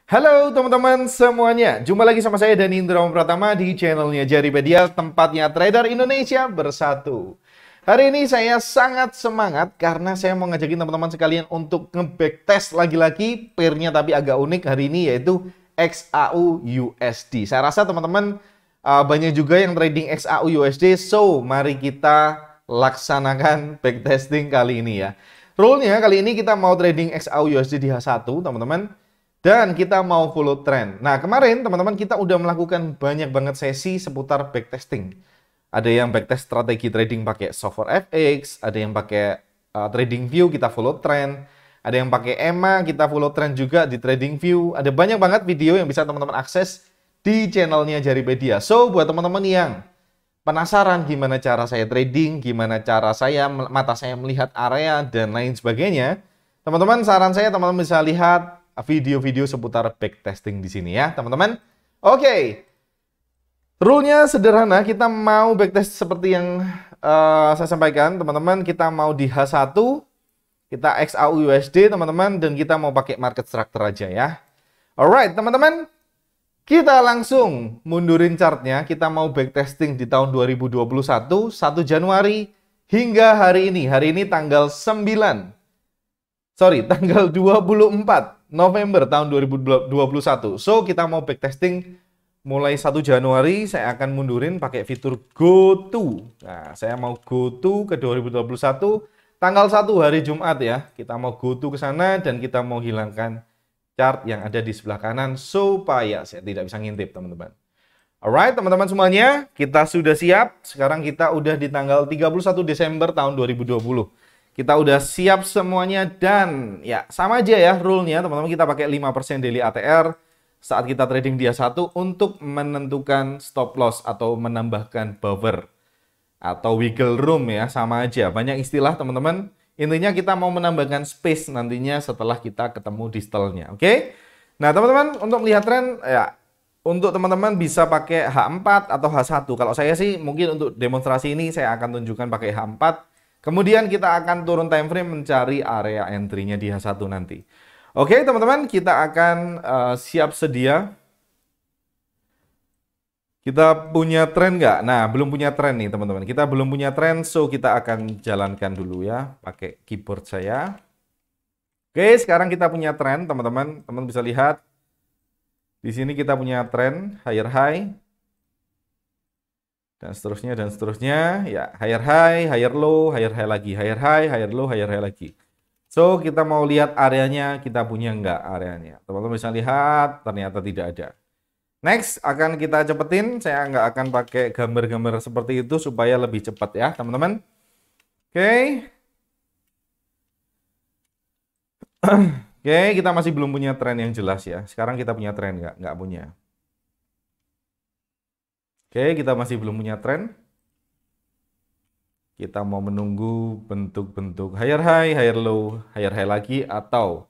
Halo teman-teman semuanya, jumpa lagi sama saya Dani Indrawan Pratama di channelnya Jaripedia, tempatnya trader Indonesia bersatu. Hari ini saya sangat semangat karena saya mau ngajakin teman-teman sekalian untuk nge-backtest lagi-lagi pairnya tapi agak unik hari ini yaitu XAU USD. Saya rasa teman-teman banyak juga yang trading XAU USD, so mari kita laksanakan backtesting kali ini ya. Rule-nya kali ini kita mau trading XAU USD di H1 teman-teman. Dan kita mau follow trend. Nah, kemarin teman-teman kita udah melakukan banyak banget sesi seputar backtesting. Ada yang backtest strategi trading pakai software FX, ada yang pakai trading view kita follow trend, ada yang pakai EMA kita follow trend juga di trading view. Ada banyak banget video yang bisa teman-teman akses di channelnya Jaripedia. So, buat teman-teman yang penasaran gimana cara saya trading, gimana cara mata saya melihat area dan lain sebagainya, teman-teman saran saya teman-teman bisa lihat video-video seputar backtesting di sini ya, teman-teman. Oke. Rule-nya sederhana, kita mau backtest seperti yang saya sampaikan, teman-teman. Kita mau di H1, kita XAU USD, teman-teman, dan kita mau pakai market structure aja ya. Alright, teman-teman. Kita langsung mundurin chartnya. Kita mau backtesting di tahun 2021, 1 Januari hingga hari ini. Hari ini tanggal 9. Tanggal 24 November tahun 2021. So, kita mau backtesting mulai 1 Januari, saya akan mundurin pakai fitur Go To. Nah, saya mau Go To ke 2021, tanggal 1 hari Jumat ya. Kita mau Go To ke sana dan kita mau hilangkan chart yang ada di sebelah kanan supaya saya tidak bisa ngintip, teman-teman. Alright, teman-teman semuanya, kita sudah siap. Sekarang kita udah di tanggal 31 Desember tahun 2020. Kita udah siap semuanya dan ya sama aja ya rule-nya teman-teman, kita pakai 5% daily ATR saat kita trading dia satu untuk menentukan stop loss atau menambahkan buffer atau wiggle room ya, sama aja. Banyak istilah teman-teman. Intinya kita mau menambahkan space nantinya setelah kita ketemu di stall-nya. Oke? Nah, teman-teman untuk melihat tren ya untuk teman-teman bisa pakai H4 atau H1. Kalau saya sih mungkin untuk demonstrasi ini saya akan tunjukkan pakai H4. Kemudian kita akan turun time frame mencari area entry-nya di H1 nanti. Oke teman-teman, kita akan siap sedia. Kita punya tren nggak? Nah, belum punya tren nih teman-teman. Kita belum punya tren, so kita akan jalankan dulu ya, pakai keyboard saya. Oke, sekarang kita punya tren teman-teman. Teman bisa lihat. Di sini kita punya tren higher high. Dan seterusnya ya, higher low, higher high lagi, higher high, higher low, higher high lagi. So kita mau lihat areanya, kita punya nggak areanya, teman-teman bisa lihat ternyata tidak ada. Next akan kita cepetin, saya nggak akan pakai gambar-gambar seperti itu supaya lebih cepat ya teman-teman. Oke. Oke, kita masih belum punya tren yang jelas ya. Sekarang kita punya tren nggak punya. Oke, kita masih belum punya tren. Kita mau menunggu bentuk-bentuk higher high lagi, atau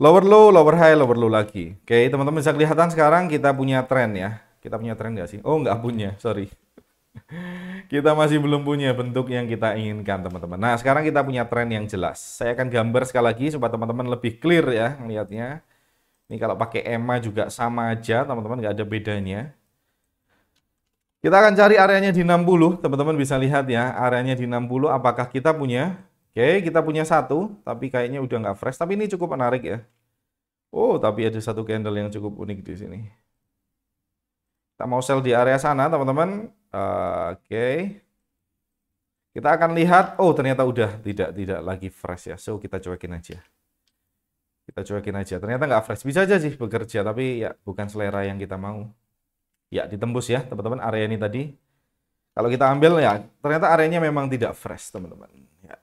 lower low lagi. Oke, teman-teman bisa kelihatan sekarang kita punya tren ya. Kita punya tren nggak sih? Oh, nggak punya, sorry. Kita masih belum punya bentuk yang kita inginkan, teman-teman. Nah, sekarang kita punya tren yang jelas. Saya akan gambar sekali lagi supaya teman-teman lebih clear ya melihatnya. Ini kalau pakai EMA juga sama aja, teman-teman, nggak ada bedanya. Kita akan cari areanya di 60, teman-teman bisa lihat ya, areanya di 60 apakah kita punya. Oke, kita punya satu, tapi kayaknya udah nggak fresh, tapi ini cukup menarik ya. Oh, tapi ada satu candle yang cukup unik di sini. Kita mau sell di area sana, teman-teman. Oke. Kita akan lihat, oh ternyata udah tidak lagi fresh ya, so kita cuekin aja. Kita cuekin aja, ternyata nggak fresh, bisa aja sih bekerja, tapi ya bukan selera yang kita mau. Ya, ditembus ya, teman-teman, area ini tadi. Kalau kita ambil ya, ternyata areanya memang tidak fresh, teman-teman. Ya.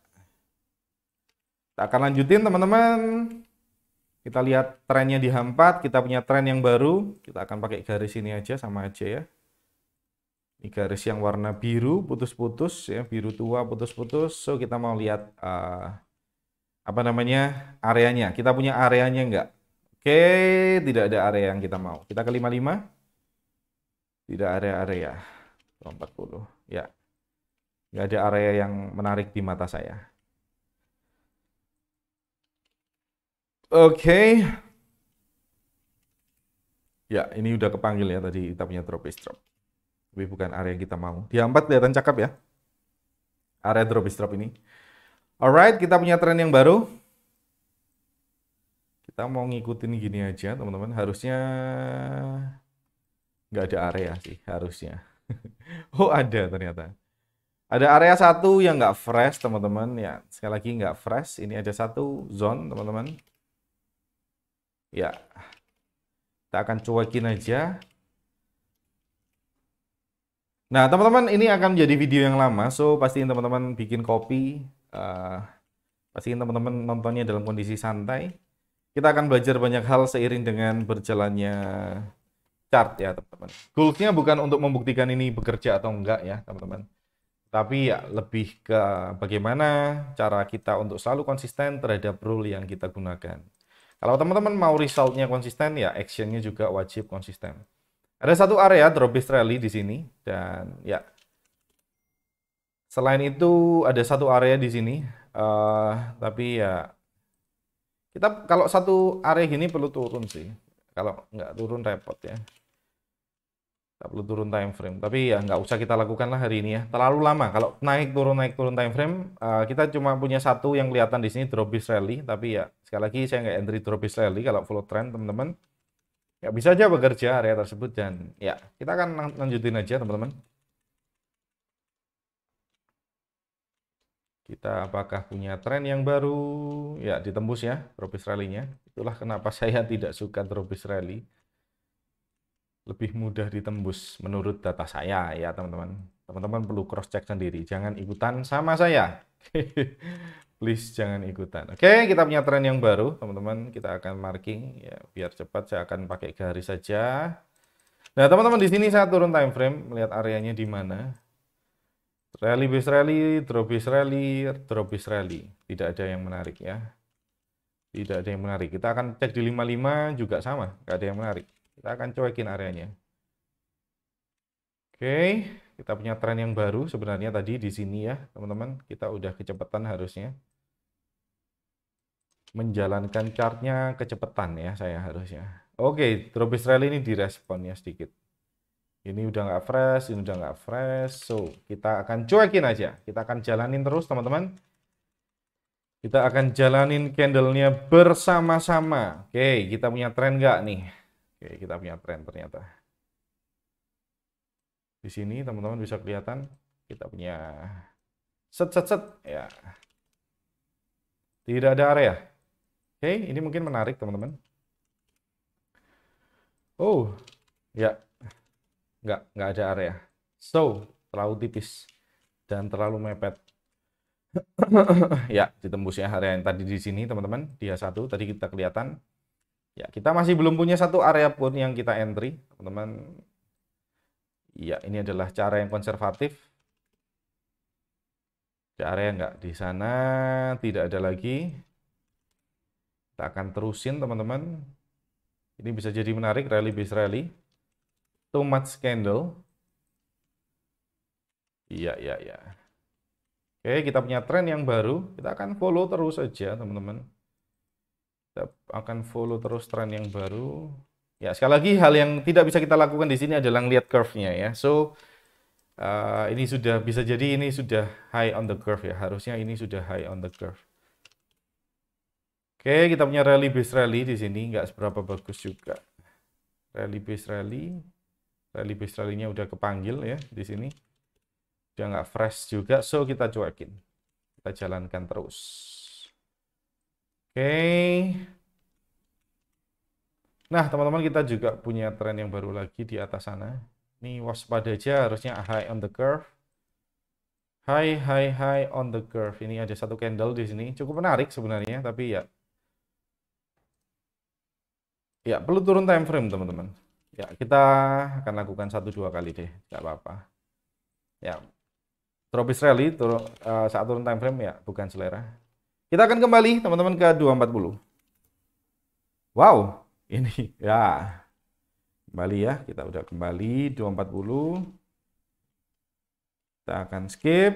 Kita akan lanjutin, teman-teman. Kita lihat trennya di H4, kita punya tren yang baru. Kita akan pakai garis ini aja, sama aja ya. Ini garis yang warna biru, putus-putus ya, biru tua, putus-putus. So, kita mau lihat apa namanya areanya. Kita punya areanya enggak? Oke, tidak ada area yang kita mau. Kita ke 55. Tidak ada area 40 ya, nggak ada area yang menarik di mata saya. Oke. Ya, ini udah kepanggil ya tadi kita punya drop is drop. Tapi bukan area yang kita mau. Dia 4 kelihatan cakep ya. Area drop is drop ini. Alright, kita punya tren yang baru. Kita mau ngikutin gini aja, teman-teman. Harusnya nggak ada area sih, harusnya. Oh, ada ternyata. Ada area satu yang nggak fresh, teman-teman. Ya, sekali lagi nggak fresh. Ini ada satu zone, teman-teman. Ya, kita akan cuekin aja. Nah, teman-teman, ini akan menjadi video yang lama. So, pastiin teman-teman bikin kopi. Pastiin teman-teman nontonnya dalam kondisi santai. Kita akan belajar banyak hal seiring dengan berjalannya chart ya, teman-teman. Goals-nya bukan untuk membuktikan ini bekerja atau enggak ya, teman-teman. Tapi ya lebih ke bagaimana cara kita untuk selalu konsisten terhadap rule yang kita gunakan. Kalau teman-teman mau resultnya konsisten, ya actionnya juga wajib konsisten. Ada satu area dropbase rally di sini, dan ya selain itu ada satu area di sini, tapi ya kita kalau satu area gini perlu turun sih. Kalau nggak turun repot ya. Nggak perlu turun time frame, tapi ya nggak usah kita lakukan lah hari ini ya, terlalu lama. Kalau naik turun time frame, kita cuma punya satu yang kelihatan di sini dropbase rally, tapi ya sekali lagi saya nggak entry dropbase rally kalau follow trend teman-teman. Ya bisa aja bekerja area tersebut, dan ya kita akan lanjutin aja teman-teman. Kita apakah punya tren yang baru? Ya ditembus ya dropbase rally-nya. Itulah kenapa saya tidak suka dropbase rally. Lebih mudah ditembus menurut data saya ya teman-teman. Teman-teman perlu cross check sendiri, jangan ikutan sama saya. Please jangan ikutan. Oke, kita punya tren yang baru teman-teman. Kita akan marking ya, biar cepat saya akan pakai garis saja. Nah teman-teman, di sini saya turun time frame, melihat areanya di mana. Rally base rally, drop base rally, drop base rally. Tidak ada yang menarik ya. Tidak ada yang menarik. Kita akan cek di 55 juga sama, nggak ada yang menarik. Kita akan cuekin areanya. Oke, kita punya tren yang baru sebenarnya tadi di sini ya, teman-teman. Kita udah kecepatan harusnya. Menjalankan chartnya kecepatan ya saya harusnya. Oke, drop base rally ini direspon ya sedikit. Ini udah nggak fresh, ini udah nggak fresh. So, kita akan cuekin aja. Kita akan jalanin terus teman-teman. Kita akan jalanin candle-nya bersama-sama. Oke, kita punya tren nggak nih? Oke, kita punya tren ternyata. Di sini teman-teman bisa kelihatan kita punya set ya. Tidak ada area. Oke, ini mungkin menarik teman-teman. Oh, ya. Nggak ada area. So, terlalu tipis dan terlalu mepet. Ya, ditembus ya area yang tadi di sini teman-teman. Dia satu, tadi kita kelihatan. Ya, kita masih belum punya satu area pun yang kita entry, teman-teman. Ya, ini adalah cara yang konservatif. Ada area nggak di sana, tidak ada lagi. Kita akan terusin teman-teman. Ini bisa jadi menarik, rally base rally. Too much candle. Iya. Oke, kita punya tren yang baru. Kita akan follow terus saja, teman-teman. Kita akan follow terus tren yang baru. Ya, sekali lagi hal yang tidak bisa kita lakukan di sini adalah lihat curve-nya ya. So, ini sudah bisa jadi ini sudah high on the curve ya. Harusnya ini sudah high on the curve. Oke, kita punya rally base rally di sini, nggak seberapa bagus juga. Rally base rally-nya udah kepanggil ya di sini. Udah nggak fresh juga, so kita cuekin. Kita jalankan terus. Oke. Nah, teman-teman, kita juga punya tren yang baru lagi di atas sana. Ini waspada aja, harusnya high on the curve. High on the curve. Ini ada satu candle di sini. Cukup menarik sebenarnya, tapi ya perlu turun time frame, teman-teman. Ya, kita akan lakukan 1-2 kali deh, nggak apa-apa. Ya, dropbase rally saat turun time frame ya bukan selera. Kita akan kembali teman-teman ke 240. Wow, ini ya kembali ya, kita udah kembali 240. Kita akan skip.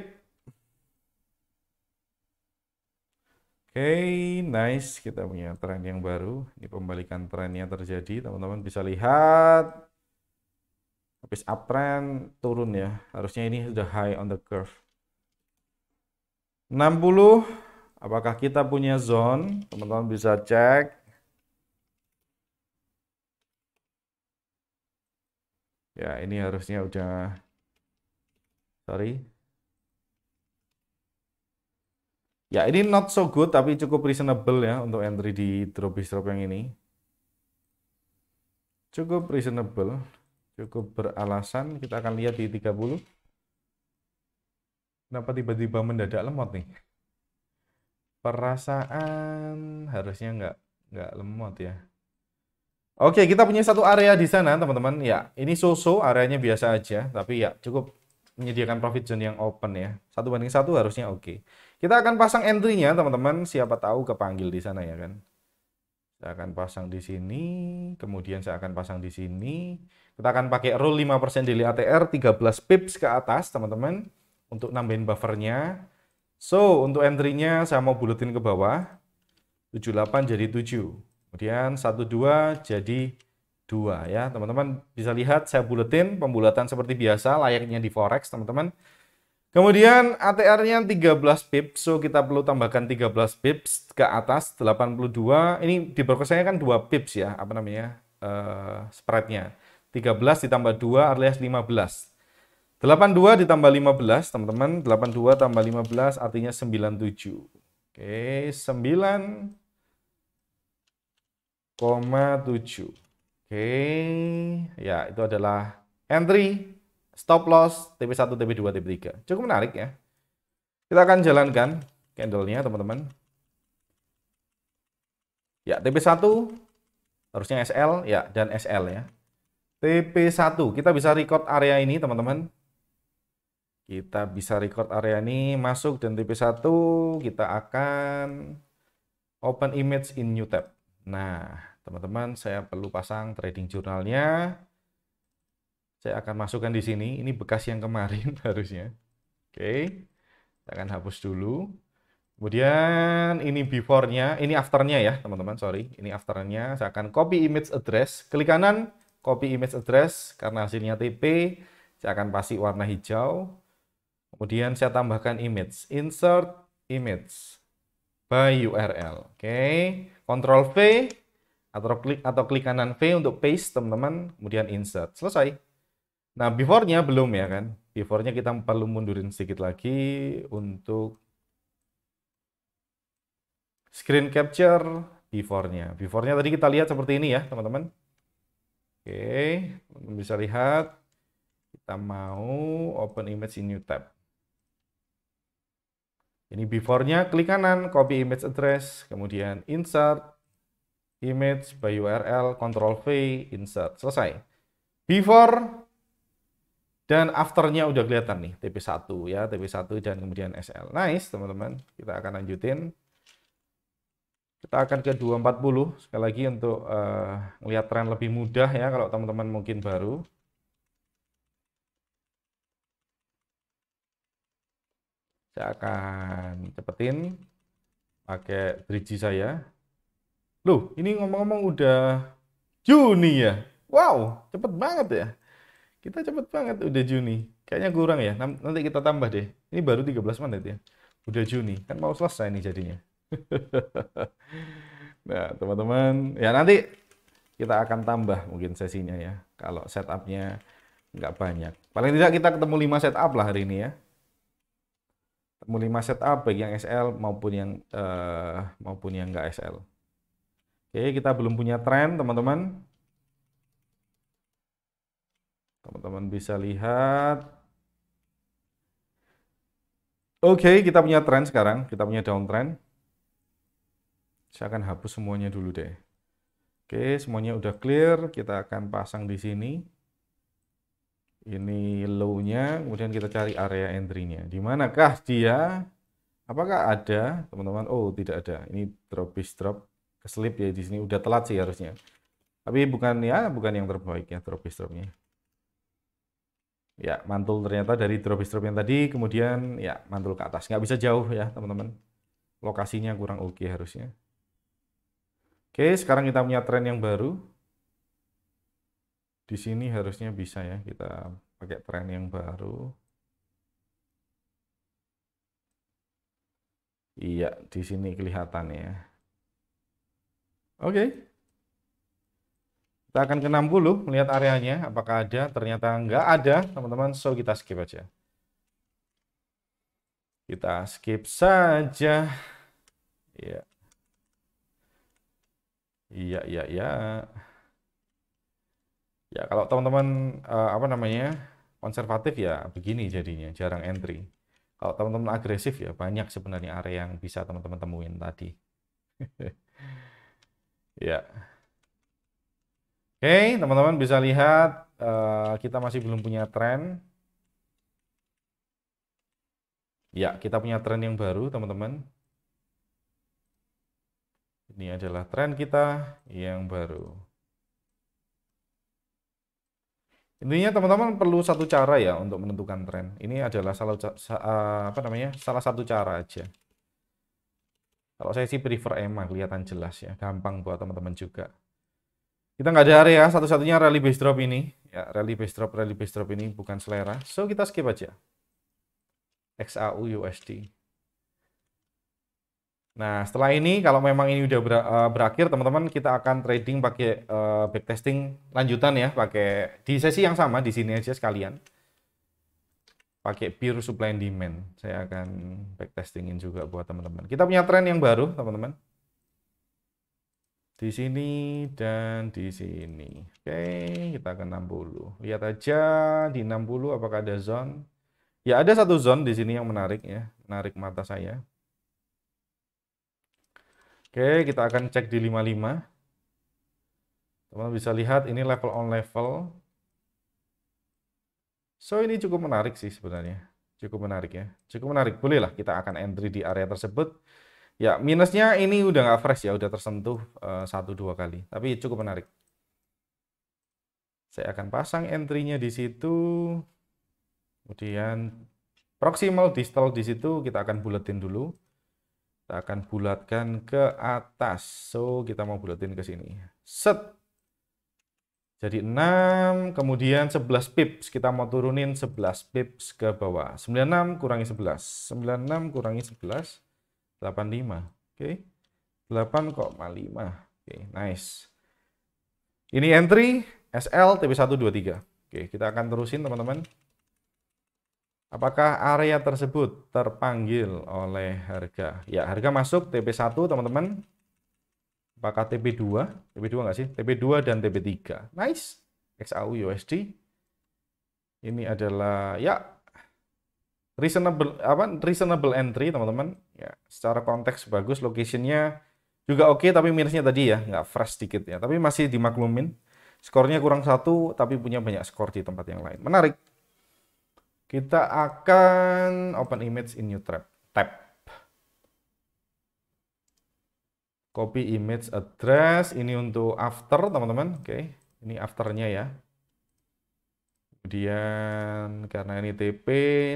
Oke, nice. Kita punya tren yang baru. Ini pembalikan trennya terjadi. Teman-teman bisa lihat. Habis uptrend, turun ya. Harusnya ini sudah high on the curve. 60. Apakah kita punya zone? Teman-teman bisa cek. Ya, ini harusnya udah. Sorry. Ya, ini not so good, tapi cukup reasonable ya untuk entry di drop yang ini. Cukup reasonable, cukup beralasan. Kita akan lihat di 30. Kenapa tiba-tiba mendadak lemot nih? Perasaan harusnya nggak lemot ya. Oke, kita punya satu area di sana, teman-teman. Ya, ini so-so, areanya biasa aja, tapi ya cukup menyediakan profit zone yang open ya. 1 banding 1 harusnya oke. Kita akan pasang entry-nya, teman-teman. Siapa tahu kepanggil di sana ya kan. Saya akan pasang di sini, kemudian saya akan pasang di sini. Kita akan pakai rule 5% daily ATR, 13 pips ke atas, teman-teman, untuk nambahin buffernya. So, untuk entry-nya saya mau buletin ke bawah. 78 jadi 7. Kemudian 12 jadi 2 ya. Teman-teman bisa lihat saya buletin pembulatan seperti biasa layaknya di forex, teman-teman. Kemudian ATR-nya 13 pips, so kita perlu tambahkan 13 pips ke atas 82. Ini di broker saya kan 2 pips ya, apa namanya? Spreadnya. 13 ditambah 2 alias 15. 82 ditambah 15, teman-teman. 82 tambah 15 artinya 97. Oke, 9,7. Oke, ya itu adalah entry, stop loss, TP1, TP2, TP3. Cukup menarik ya. Kita akan jalankan candle-nya, teman-teman. Ya, TP1 harusnya SL ya dan SL ya. TP1, kita bisa record area ini, teman-teman. Kita bisa record area ini, masuk dan TP1 kita akan open image in new tab. Nah, teman-teman, saya perlu pasang trading jurnalnya. Saya akan masukkan di sini. Ini bekas yang kemarin harusnya. Oke, saya akan hapus dulu. Kemudian ini before-nya, ini after-nya ya, teman-teman. Sorry, ini after-nya. Saya akan copy image address. Klik kanan, copy image address. Karena hasilnya TP, saya akan kasih warna hijau. Kemudian saya tambahkan image. Insert image by URL. Oke, Ctrl V atau klik kanan V untuk paste, teman-teman. Kemudian insert. Selesai. Nah, before-nya belum ya kan. Before-nya kita perlu mundurin sedikit lagi untuk screen capture before-nya. Before-nya tadi kita lihat seperti ini ya, teman-teman. Oke, teman-teman bisa lihat. Kita mau open image in new tab. Ini before-nya, klik kanan, copy image address, kemudian insert image by URL, Ctrl V, insert. Selesai. Before dan after-nya udah kelihatan nih, TP1 ya, TP1 dan kemudian SL. Nice, teman-teman. Kita akan lanjutin. Kita akan ke 240 sekali lagi untuk melihat tren lebih mudah ya kalau teman-teman mungkin baru. Saya akan cepetin pakai bridge saya. Loh, ini ngomong-ngomong udah Juni ya. Wow, cepet banget ya. Kita cepet banget udah Juni. Kayaknya kurang ya. Nanti kita tambah deh. Ini baru 13 menit ya. Udah Juni. Kan mau selesai nih jadinya. Nah, teman-teman, ya nanti kita akan tambah mungkin sesinya ya. Kalau setupnya nggak banyak. Paling tidak kita ketemu 5 setup lah hari ini ya. Ketemu 5 setup baik yang SL maupun yang nggak SL. Oke, kita belum punya tren, teman-teman. Teman-teman bisa lihat. Oke, kita punya tren sekarang. Kita punya downtrend. Saya akan hapus semuanya dulu deh. Oke, semuanya udah clear. Kita akan pasang di sini. Ini low-nya, kemudian kita cari area entry-nya. Di manakah dia? Apakah ada, teman-teman? Oh, tidak ada. Ini drop keselip ya di sini. Udah telat sih harusnya. Tapi bukan yang terbaik ya drop-nya. Ya, mantul ternyata dari drop yang tadi, kemudian ya mantul ke atas. Nggak bisa jauh ya, teman-teman. lokasinya kurang oke harusnya. Oke, sekarang kita punya tren yang baru. Di sini harusnya bisa ya, kita pakai tren yang baru. Iya, di sini kelihatan ya. Oke. Kita akan ke 60, melihat areanya, apakah ada, ternyata nggak ada, teman-teman, so kita skip aja. Kita skip saja. Iya. Iya, iya, iya. Ya, kalau teman-teman, apa namanya, konservatif ya begini jadinya, jarang entry. Kalau teman-teman agresif ya banyak sebenarnya area yang bisa teman-teman temuin tadi. Ya. Oke, teman-teman bisa lihat kita masih belum punya tren. Ya, kita punya tren yang baru, teman-teman. Ini adalah tren kita yang baru. Intinya teman-teman perlu satu cara ya untuk menentukan tren. Ini adalah salah satu cara aja. Kalau saya sih prefer EMA, kelihatan jelas ya, gampang buat teman-teman juga. Kita nggak ada area, satu-satunya rally base drop ini. Ya, rally base drop ini bukan selera. So, kita skip aja. XAU USD. Nah, setelah ini, kalau memang ini udah berakhir, teman-teman, kita akan trading pakai backtesting lanjutan ya. Pakai di sesi yang sama, di sini aja sekalian. Pakai pure supply and demand. Saya akan backtestingin juga buat teman-teman. Kita punya tren yang baru, teman-teman. Di sini dan di sini. Oke, kita ke 60. Lihat aja di 60 apakah ada zone. Ya, ada satu zone di sini yang menarik ya, menarik mata saya. Oke, kita akan cek di 55. Teman-teman bisa lihat ini level on level. So, ini cukup menarik sih sebenarnya. Cukup menarik ya. Cukup menarik. Bolehlah kita akan entry di area tersebut. Ya, minusnya ini udah nggak fresh ya, udah tersentuh 1-2 kali. Tapi cukup menarik. Saya akan pasang entry-nya di situ. Kemudian proximal distal di situ kita akan buletin dulu. Kita akan bulatkan ke atas. So, kita mau buletin ke sini. Set. Jadi 6, kemudian 11 pips. Kita mau turunin 11 pips ke bawah. 96 kurangi 11. 96 kurangi 11. 85. Oke. 8,5. Oke, nice. Ini entry SL TP123. Oke, kita akan terusin teman-teman. Apakah area tersebut terpanggil oleh harga? Ya, harga masuk TP1 teman-teman. Apakah TP2? TP2 nggak sih? TP2 dan TP3. Nice. XAU USD. Ini adalah ya reasonable entry teman-teman. Ya, secara konteks bagus, locationnya juga oke, tapi minusnya tadi ya nggak fresh sedikit ya. Tapi masih dimaklumin. Skornya kurang 1, tapi punya banyak skor di tempat yang lain. Menarik. Kita akan open image in new tab. Copy image address. Ini untuk after teman-teman. Oke, ini afternya ya. Kemudian karena ini TP,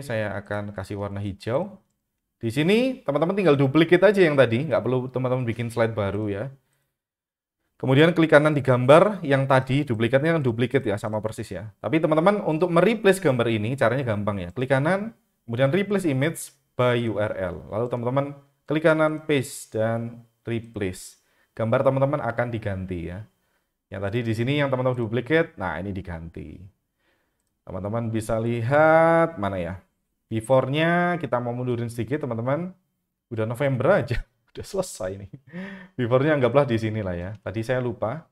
saya akan kasih warna hijau. Di sini teman-teman tinggal duplicate aja yang tadi, nggak perlu teman-teman bikin slide baru ya. Kemudian klik kanan di gambar yang tadi, duplikatnya kan duplikat ya, sama persis ya. Tapi teman-teman untuk mereplace gambar ini, caranya gampang ya. Klik kanan, kemudian replace image by URL. Lalu teman-teman klik kanan, paste, dan replace. Gambar teman-teman akan diganti ya. Yang tadi di sini yang teman-teman duplikat, nah ini diganti. Teman-teman bisa lihat, mana ya. Before-nya kita mau mundurin sedikit teman-teman. Udah November aja. Udah selesai nih. Before-nya anggaplah di sini lah ya. Tadi saya lupa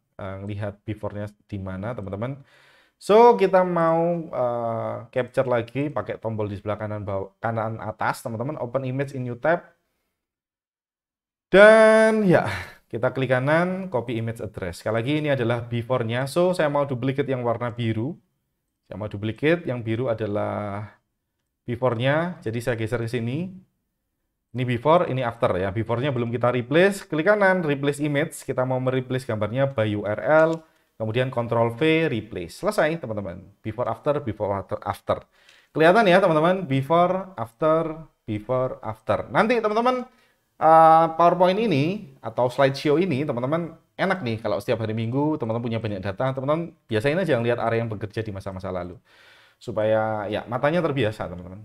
lihat before-nya di mana teman-teman. So, kita mau capture lagi pakai tombol di sebelah kanan atas teman-teman. Open image in new tab. Dan ya, kita klik kanan, copy image address. Sekali lagi ini adalah before-nya. So, saya mau duplicate yang warna biru. Saya mau duplicate yang biru adalah before-nya. Jadi saya geser ke sini. Ini before, ini after ya. Before-nya belum kita replace. Klik kanan, replace image. Kita mau mereplace gambarnya by URL. Kemudian Ctrl V, replace. Selesai, teman-teman. Before, after, before, after. Kelihatan ya, teman-teman. Before, after, before, after. Nanti, teman-teman, PowerPoint ini atau slideshow ini teman-teman enak nih kalau setiap hari Minggu teman-teman punya banyak data, teman-teman biasain aja lihat area yang bekerja di masa-masa lalu supaya ya matanya terbiasa teman-teman.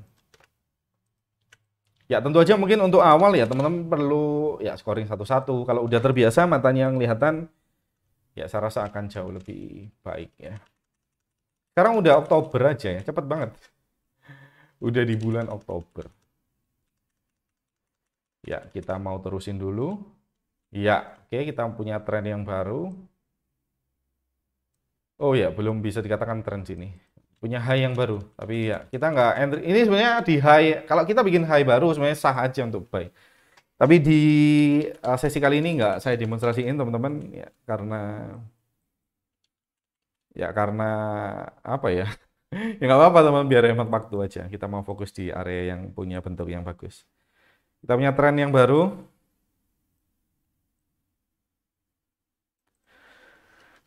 Ya tentu aja mungkin untuk awal ya teman-teman perlu ya scoring satu-satu. Kalau udah terbiasa matanya yang kelihatan ya saya rasa akan jauh lebih baik ya. Sekarang udah Oktober aja ya, cepet banget. Udah di bulan Oktober. Ya, kita mau terusin dulu. Ya, oke, kita punya tren yang baru. Oh ya, belum bisa dikatakan tren sini. Punya high yang baru. Tapi ya, kita nggak entry. Ini sebenarnya di high, kalau kita bikin high baru sebenarnya sah aja untuk buy. Tapi di sesi kali ini nggak saya demonstrasiin teman-teman ya karena apa ya? Ya nggak apa-apa teman, biar hemat waktu aja. Kita mau fokus di area yang punya bentuk yang bagus. Kita punya tren yang baru.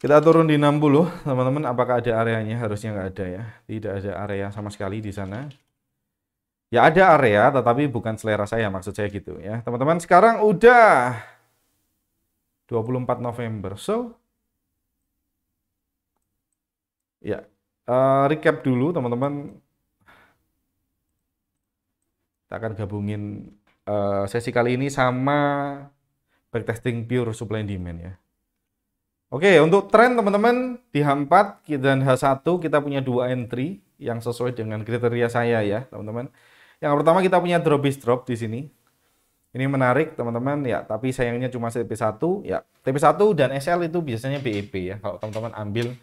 Kita turun di 60, teman-teman. Apakah ada areanya? Harusnya nggak ada ya. Tidak ada area sama sekali di sana. Ya ada area, tetapi bukan selera saya, maksud saya gitu ya. Teman-teman, sekarang udah 24 November. So, ya recap dulu teman-teman. Kita akan gabungin sesi kali ini sama backtesting pure supply and demand ya. Oke, untuk tren teman-teman di H4 dan H1 kita punya dua entry yang sesuai dengan kriteria saya ya, teman-teman. Yang pertama kita punya drop is drop di sini. Ini menarik, teman-teman ya, tapi sayangnya cuma TP1 ya. TP1 dan SL itu biasanya BEP ya. Kalau teman-teman ambil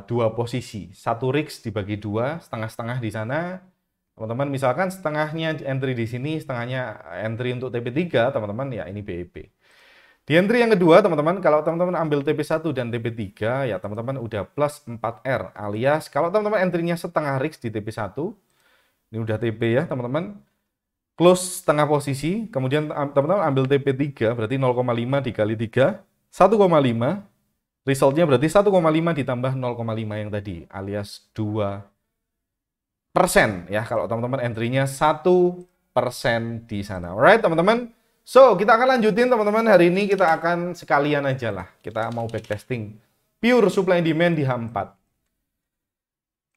dua posisi, satu RIX dibagi dua, setengah-setengah di sana. Teman-teman misalkan setengahnya entry di sini, setengahnya entry untuk TP3, teman-teman ya ini BEP. Di entry yang kedua, teman-teman, kalau teman-teman ambil TP1 dan TP3, ya teman-teman udah plus 4R, alias kalau teman-teman entry-nya setengah RIX di TP1, ini udah TP ya, teman-teman, close setengah posisi, kemudian teman-teman ambil TP3, berarti 0,5 dikali 3, 1,5, resultnya berarti 1,5 ditambah 0,5 yang tadi, alias 2% ya, kalau teman-teman entry-nya 1% di sana. Alright, teman-teman. So, kita akan lanjutin teman-teman. Hari ini kita akan sekalian aja lah. Kita mau backtesting pure supply and demand di H4.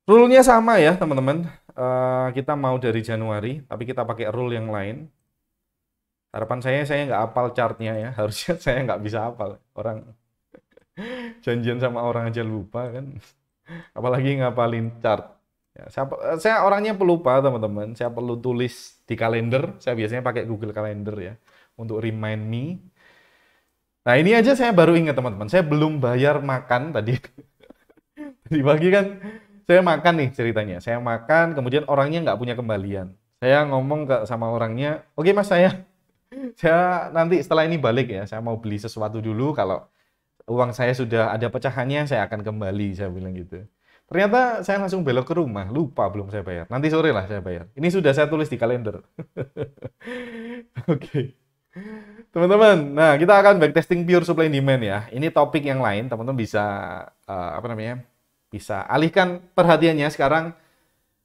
Rule-nya sama ya teman-teman. Kita mau dari Januari, tapi kita pakai rule yang lain. Harapan saya nggak hafal chartnya ya. Harusnya saya nggak bisa hafal. Orang janjian sama orang aja lupa kan. Apalagi ngapalin chart. Ya, saya orangnya pelupa teman-teman. Saya perlu tulis di kalender. Saya biasanya pakai Google Calendar ya untuk remind me. Nah ini aja saya baru ingat teman-teman. Saya belum bayar makan tadi. Tadi pagi kan saya makan nih ceritanya. Saya makan, kemudian orangnya nggak punya kembalian. Saya ngomong sama orangnya, oke mas saya nanti setelah ini balik ya. Saya mau beli sesuatu dulu. Kalau uang saya sudah ada pecahannya, saya akan kembali. Saya bilang gitu. Ternyata saya langsung belok ke rumah, lupa belum saya bayar. Nanti sore lah saya bayar. Ini sudah saya tulis di kalender. Oke. Teman-teman, nah kita akan backtesting pure supply and demand ya. Ini topik yang lain, teman-teman bisa bisa alihkan perhatiannya sekarang.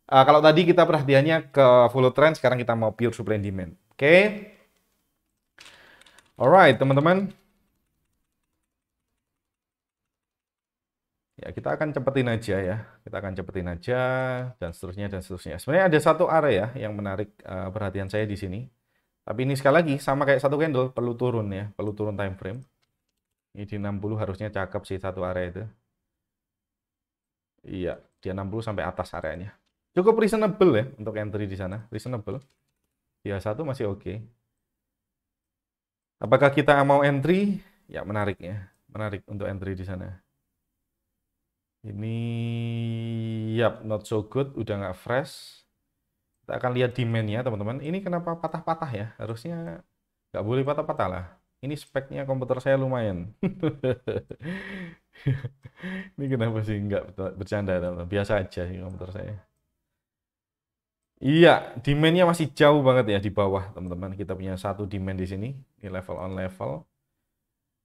Kalau tadi kita perhatiannya ke follow trend, sekarang kita mau pure supply and demand. Oke. Alright, teman-teman. Ya, kita akan cepetin aja ya. Kita akan cepetin aja dan seterusnya dan seterusnya. Sebenarnya ada satu area yang menarik perhatian saya di sini. Tapi ini sekali lagi sama kayak satu candle, perlu turun ya, perlu turun time frame. Ini di 60 harusnya cakep sih satu area itu. Iya, dia 60 sampai atas areanya. Cukup reasonable ya untuk entry di sana, reasonable. Ya satu masih oke. Apakah kita mau entry? Ya menarik ya, menarik untuk entry di sana. Ini yap, not so good, udah nggak fresh. Kita akan lihat demand-nya teman-teman. Ini kenapa patah-patah ya? Harusnya nggak boleh patah-patah lah. Ini speknya komputer saya lumayan. Ini kenapa sih nggak bercanda teman-teman? Biasa aja sih komputer saya. Iya, demand-nya masih jauh banget ya di bawah teman-teman. Kita punya satu demand di sini. Ini level on level.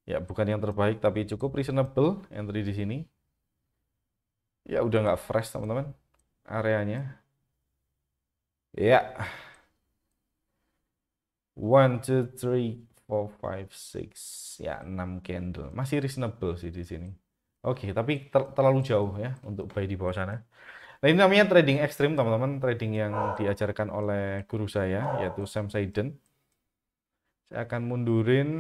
Ya, bukan yang terbaik tapi cukup reasonable entry di sini. Ya, udah nggak fresh teman-teman areanya. Ya. One, two, three, four, five, six. Ya, 6 candle. Masih reasonable sih di sini. Oke, tapi terlalu jauh ya untuk buy di bawah sana. Nah, ini namanya trading ekstrim, teman-teman. Trading yang diajarkan oleh guru saya, yaitu Sam Saiden. Saya akan mundurin.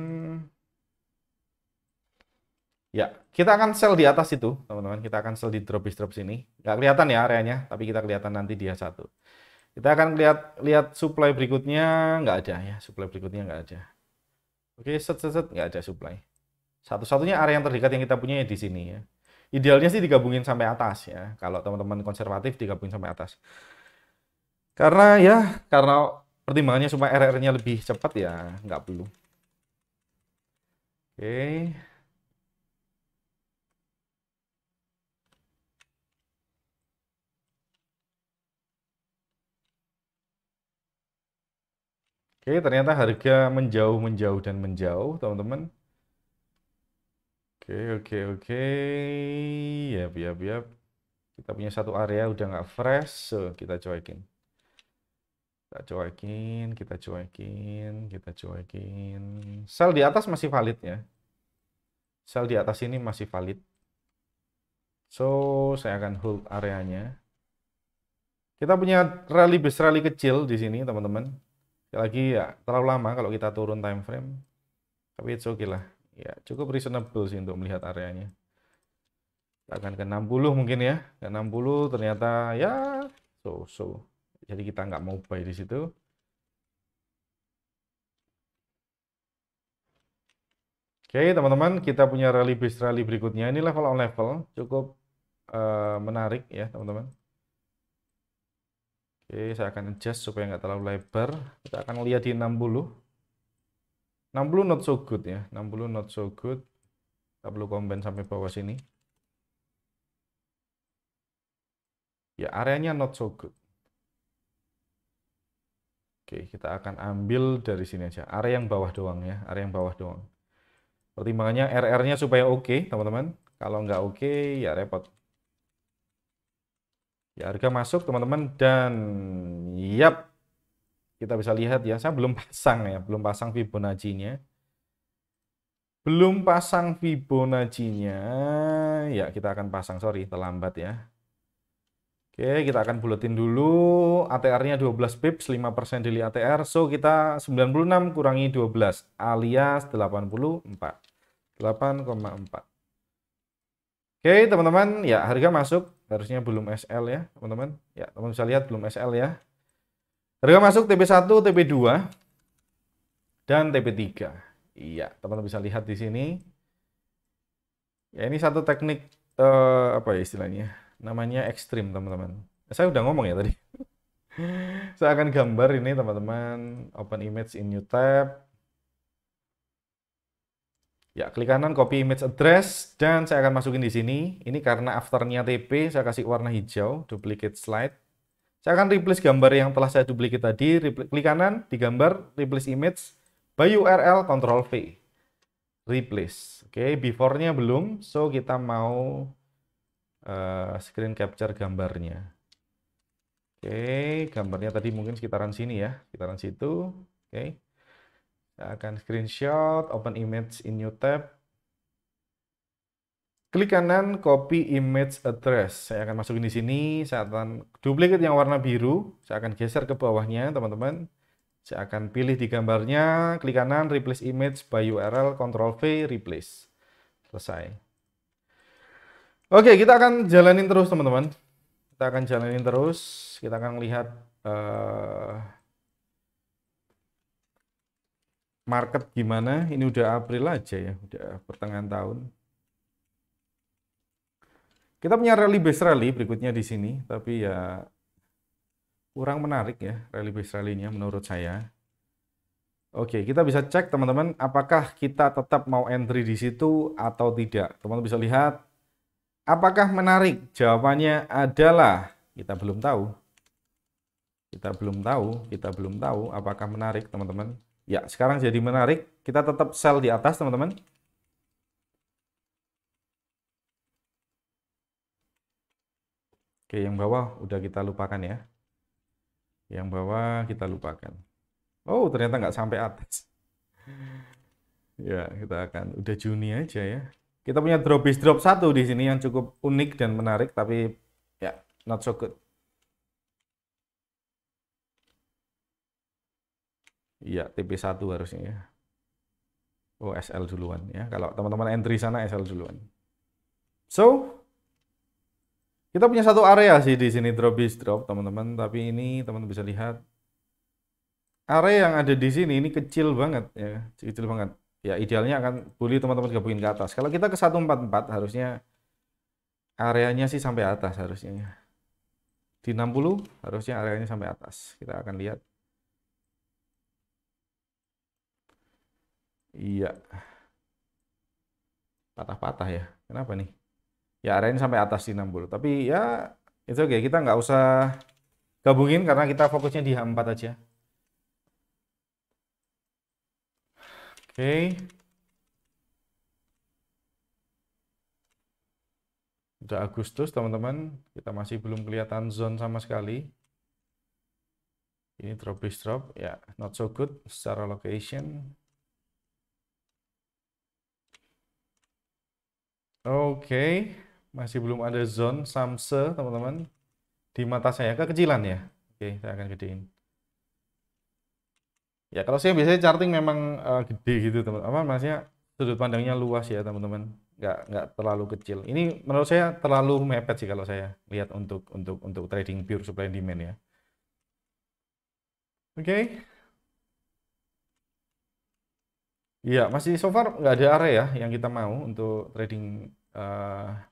Ya, kita akan sell di atas itu, teman-teman. Kita akan sell di drop sini. Nggak kelihatan ya areanya, tapi kita kelihatan nanti dia satu. Kita akan lihat supply berikutnya, nggak ada ya. Supply berikutnya nggak ada. Oke, set, nggak ada supply. Satu-satunya area yang terdekat yang kita punya ya di sini ya. Idealnya sih digabungin sampai atas ya. Kalau teman-teman konservatif digabungin sampai atas. Karena pertimbangannya supaya RR-nya lebih cepat ya nggak perlu. Oke. Oke, ternyata harga menjauh dan menjauh, teman-teman. Oke. Yap. Kita punya satu area udah nggak fresh, so kita cuekin. Kita cuekin. Sell di atas masih valid ya. Sell di atas ini masih valid. So, saya akan hold areanya. Kita punya rally base rally kecil di sini, teman-teman. Lagi ya, terlalu lama kalau kita turun time frame. Tapi it's okay lah. Ya, cukup reasonable sih untuk melihat areanya. Kita akan ke 60 mungkin ya. Ke 60 ternyata ya so. Jadi kita nggak mau buy di situ. Oke, teman-teman, kita punya rally base rally berikutnya. Ini level on level, cukup menarik ya, teman-teman. Oke, saya akan adjust supaya nggak terlalu lebar. Kita akan lihat di 60. 60 not so good ya. 60 not so good. Kita perlu combine sampai bawah sini. Ya, areanya not so good. Oke, kita akan ambil dari sini aja. Area yang bawah doang ya. Area yang bawah doang. Pertimbangannya RR-nya supaya oke, teman-teman. Kalau nggak oke, ya repot. Ya, harga masuk, teman-teman. Dan, yap. Kita bisa lihat ya, saya belum pasang ya. Belum pasang Fibonacci-nya. Ya, kita akan pasang. Sorry, terlambat ya. Oke, kita akan buletin dulu. ATR-nya 12 pips, 5% daily ATR. So, kita 96 kurangi 12, alias 84. 8,4. Oke, teman-teman. Ya, harga masuk. Harusnya belum SL ya, teman-teman. Ya, teman bisa lihat belum SL ya. Harga masuk TP1, TP2, dan TP3. Iya, teman-teman bisa lihat di sini. Ya, ini satu teknik apa ya istilahnya? Namanya ekstrim, teman-teman. Saya udah ngomong ya tadi. Saya akan gambar ini, teman-teman. Open image in new tab. Ya, klik kanan, copy image address, dan saya akan masukin di sini. Ini karena afternya TP, saya kasih warna hijau, duplicate slide. Saya akan replace gambar yang telah saya duplicate tadi. Klik kanan, digambar, replace image, by URL, Ctrl V. Replace. Oke, before-nya belum, so kita mau screen capture gambarnya. Oke, gambarnya tadi mungkin sekitaran sini ya, sekitaran situ. Oke, saya akan screenshot, open image in new tab. Klik kanan, copy image address. Saya akan masukin di sini, saya akan duplicate yang warna biru, saya akan geser ke bawahnya, teman-teman. Saya akan pilih di gambarnya, klik kanan, replace image by URL, Ctrl V, replace. Selesai. Oke, kita akan jalanin terus, teman-teman. Kita akan jalanin terus. Kita akan lihat market gimana. Ini udah April aja ya, udah pertengahan tahun. Kita punya rally base rally berikutnya di sini, tapi ya kurang menarik ya rally base rally-nya menurut saya. Oke, kita bisa cek teman-teman apakah kita tetap mau entry di situ atau tidak. Teman-teman bisa lihat apakah menarik? Jawabannya adalah kita belum tahu. Kita belum tahu apakah menarik, teman-teman. Ya, sekarang jadi menarik. Kita tetap sell di atas, teman-teman. Oke, yang bawah udah kita lupakan ya. Yang bawah kita lupakan. Oh, ternyata nggak sampai atas. Ya, kita akan udah Juni aja ya. Kita punya dropis drop satu di sini yang cukup unik dan menarik, tapi ya not so good. Iya, TP1 harusnya ya. Oh, SL duluan ya. Kalau teman-teman entry sana SL duluan. So, kita punya satu area sih di sini dropis drop teman-teman, tapi ini teman-teman bisa lihat area yang ada di sini ini kecil banget ya, kecil banget. Ya idealnya akan boleh teman-teman gabungin ke atas. Kalau kita ke 144 harusnya areanya sih sampai atas harusnya ya. Di 60 harusnya areanya sampai atas. Kita akan lihat. Iya, patah-patah ya. Kenapa nih? Ya areanya sampai atas di 60. Tapi ya itu oke, kita nggak usah gabungin karena kita fokusnya di H4 aja. Oke. Udah Agustus teman-teman, kita masih belum kelihatan zone sama sekali. Ini drop ya not so good secara location. Oke, masih belum ada zone samse teman-teman. Di mata saya kekecilan ya. Oke, saya akan gedein. Ya kalau saya biasanya charting memang gede gitu teman-teman. Apa maksudnya sudut pandangnya luas ya teman-teman. Nggak terlalu kecil. Ini menurut saya terlalu mepet sih kalau saya lihat untuk trading pure supply and demand ya. Oke. Iya, masih so far nggak ada area yang kita mau untuk trading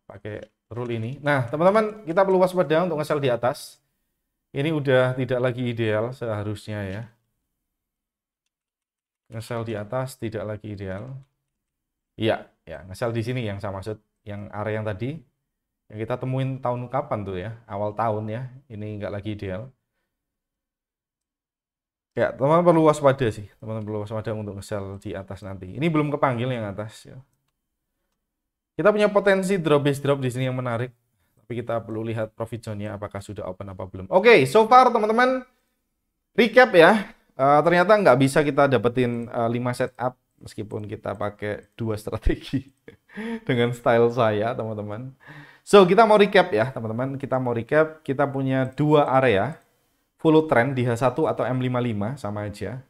pakai rule ini. Nah, teman-teman, kita perlu waspada untuk nge-sell di atas. Ini udah tidak lagi ideal seharusnya ya. Nge-sell di atas tidak lagi ideal. Iya, ya, nge-sell di sini yang saya maksud, yang area yang tadi yang kita temuin tahun kapan tuh ya, awal tahun ya. Ini nggak lagi ideal. Ya, teman-teman perlu waspada sih. Teman-teman perlu waspada untuk nge-sell di atas nanti. Ini belum kepanggil yang atas ya. Kita punya potensi drop base drop di sini yang menarik, tapi kita perlu lihat profit zone-nya apakah sudah open apa belum. Oke, so far teman-teman recap ya. Ternyata nggak bisa kita dapetin 5 setup meskipun kita pakai 2 strategi dengan style saya, teman-teman. So, kita mau recap ya, teman-teman. Kita mau recap, kita punya 2 area follow trend di H1 atau M55 sama aja.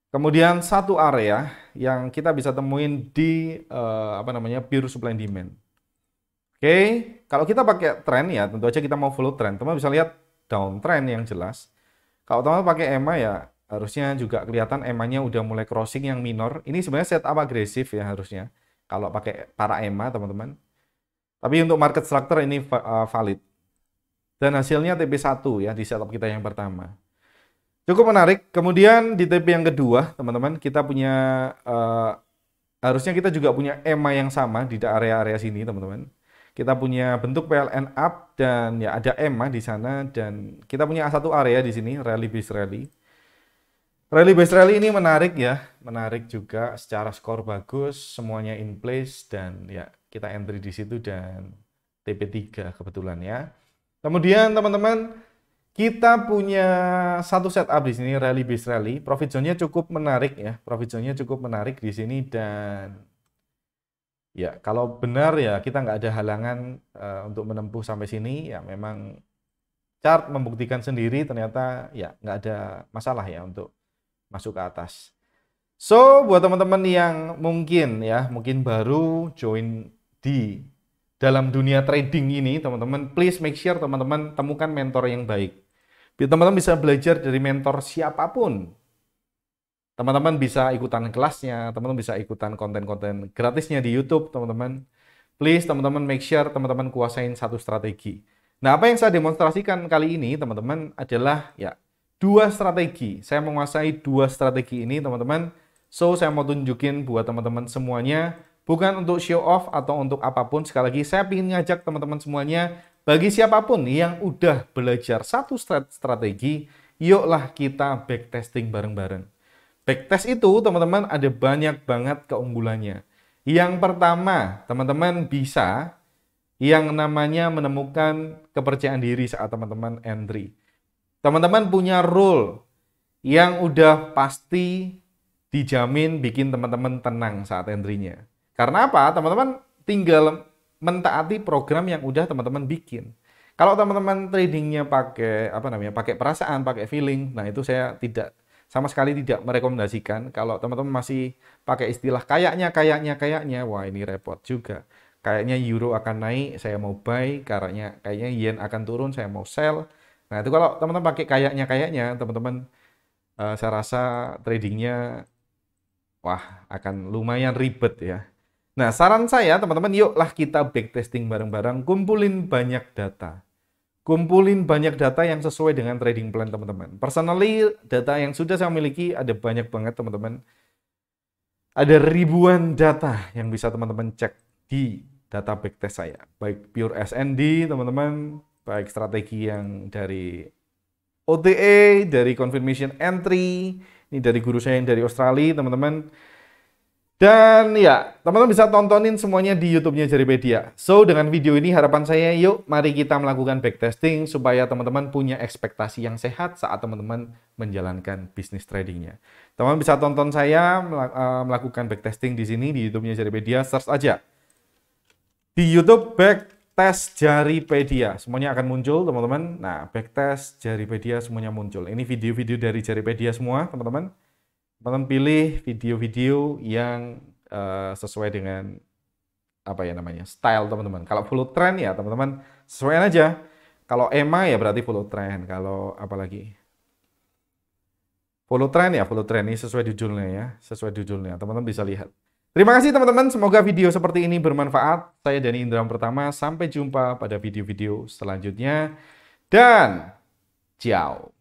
Kemudian satu area yang kita bisa temuin di apa namanya pure supply and demand. Oke, kalau kita pakai tren ya tentu aja kita mau follow trend. Teman bisa lihat downtrend yang jelas. Kalau teman pakai EMA ya harusnya juga kelihatan EMA-nya udah mulai crossing yang minor. Ini sebenarnya setup agresif ya harusnya. Kalau pakai para EMA teman-teman. Tapi untuk market structure ini valid. Dan hasilnya TP1 ya di setup kita yang pertama. Cukup menarik. Kemudian di TP yang kedua, teman-teman, kita punya harusnya kita juga punya EMA yang sama di area-area sini, teman-teman. Kita punya bentuk PLN up dan ya ada EMA di sana dan kita punya satu area di sini, rally base rally. Rally base rally ini menarik ya, menarik juga secara skor bagus, semuanya in place dan ya kita entry di situ dan TP3 kebetulan ya. Kemudian teman-teman kita punya satu setup di sini rally base rally, profit zone-nya cukup menarik ya, profit zone-nya cukup menarik di sini dan ya kalau benar ya kita nggak ada halangan untuk menempuh sampai sini ya memang chart membuktikan sendiri ternyata ya nggak ada masalah ya untuk masuk ke atas. So buat teman-teman yang mungkin baru join di dalam dunia trading ini teman-teman, please make sure teman-teman temukan mentor yang baik. Biar teman-teman bisa belajar dari mentor siapapun. Teman-teman bisa ikutan kelasnya, teman-teman bisa ikutan konten-konten gratisnya di YouTube, teman-teman. Please, teman-teman make sure teman-teman kuasain satu strategi. Nah, apa yang saya demonstrasikan kali ini, teman-teman, adalah ya 2 strategi. Saya menguasai 2 strategi ini, teman-teman. So, saya mau tunjukin buat teman-teman semuanya, bukan untuk show off atau untuk apapun. Sekali lagi, saya ingin ngajak teman-teman semuanya, bagi siapapun yang udah belajar satu strategi, yuklah kita backtesting bareng-bareng. Backtest itu teman-teman ada banyak banget keunggulannya. Yang pertama, teman-teman bisa yang namanya menemukan kepercayaan diri saat teman-teman entry. Teman-teman punya rule yang udah pasti dijamin bikin teman-teman tenang saat entry-nya. Karena apa? Teman-teman tinggal mentaati program yang udah teman-teman bikin. Kalau teman-teman tradingnya pakai apa namanya, pakai perasaan, pakai feeling, nah itu saya tidak sama sekali tidak merekomendasikan. Kalau teman-teman masih pakai istilah kayaknya, wah ini repot juga. Kayaknya euro akan naik, saya mau buy. Kayaknya yen akan turun, saya mau sell. Nah itu kalau teman-teman pakai kayaknya, teman-teman saya rasa tradingnya wah akan lumayan ribet ya. Nah saran saya teman-teman, yuklah kita backtesting bareng-bareng, kumpulin banyak data. Kumpulin banyak data yang sesuai dengan trading plan teman-teman. Personally, data yang sudah saya miliki ada banyak banget teman-teman. Ada ribuan data yang bisa teman-teman cek di data backtest saya. Baik pure SND teman-teman, baik strategi yang dari OTA, dari confirmation entry, ini dari guru saya yang dari Australia teman-teman. Dan ya, teman-teman bisa tontonin semuanya di YouTube-nya Jaripedia. So, dengan video ini harapan saya, yuk mari kita melakukan backtesting supaya teman-teman punya ekspektasi yang sehat saat teman-teman menjalankan bisnis tradingnya. Teman-teman bisa tonton saya melakukan backtesting di sini di YouTube-nya Jaripedia. Search aja di YouTube backtest Jaripedia. Semuanya akan muncul, teman-teman. Nah, backtest Jaripedia semuanya muncul. Ini video-video dari Jaripedia semua, teman-teman. Teman-teman pilih video-video yang sesuai dengan apa ya namanya, style teman-teman. Kalau follow trend ya teman-teman sesuaikan aja. Kalau EMA ya berarti follow trend. Kalau apalagi follow trend ya follow trend, ini sesuai judulnya ya, sesuai judulnya. Teman-teman bisa lihat. Terima kasih teman-teman. Semoga video seperti ini bermanfaat. Saya Dani Indra pertama. Sampai jumpa pada video-video selanjutnya. Dan ciao.